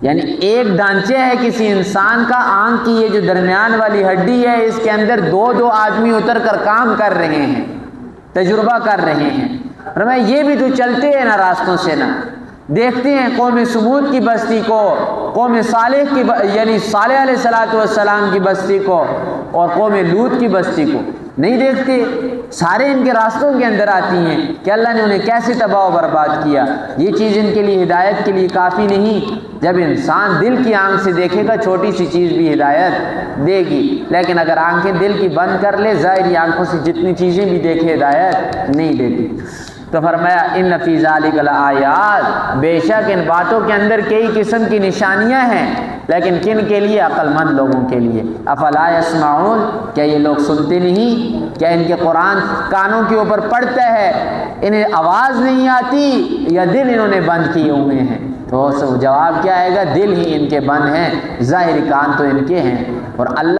یعنی ایک ڈھانچے ہے کسی انسان کا، آنکھ کی یہ جو درمیان والی ہڈی ہے، اس کے اندر دو آدمی اتر کر کام کر رہے ہیں، تجربہ کر رہے ہیں۔ فرمایا یہ بھی تو چلتے ہیں نا راستوں سے نا، دیکھتے ہیں قوم سمود کی بستی کو، قوم صالح کی یعنی صالح علیہ السلام کی بستی کو اور قوم لوط کی بستی کو نہیں دیکھتے، سارے ان کے راستوں کے اندر آتی ہیں کہ اللہ نے انہیں کیسے تباہ و برباد کیا۔ یہ چیز ان کے لیے ہدایت کے لیے کافی نہیں، جب انسان دل کی آنکھ سے دیکھے گا چھوٹی سی چیز بھی ہدایت دے گی، لیکن اگر آنکھیں دل کی بند کر لے ظاہری آنکھوں سے جتنی چیزیں بھی دیکھے ہدایت نہیں دیتی۔ تو فرمایا ان فی ذالک لآیات، بے شک ان باتوں کے اندر کئی قسم کی نشانیاں ہیں، لیکن کن کے لیے؟ عقل مند لوگوں کے لیے۔ افلا یسمعون، کیا یہ لوگ سنتے نہیں؟ کیا ان کے قرآن کانوں کے اوپر پڑتا ہے، انہیں آواز نہیں آتی، یا دل انہوں نے بند کیے ہوئے ہیں؟ تو جواب کیا آئے گا؟ دل ہی ان کے بند ہیں، ظاہری کان تو ان کے ہیں۔ اور اللہ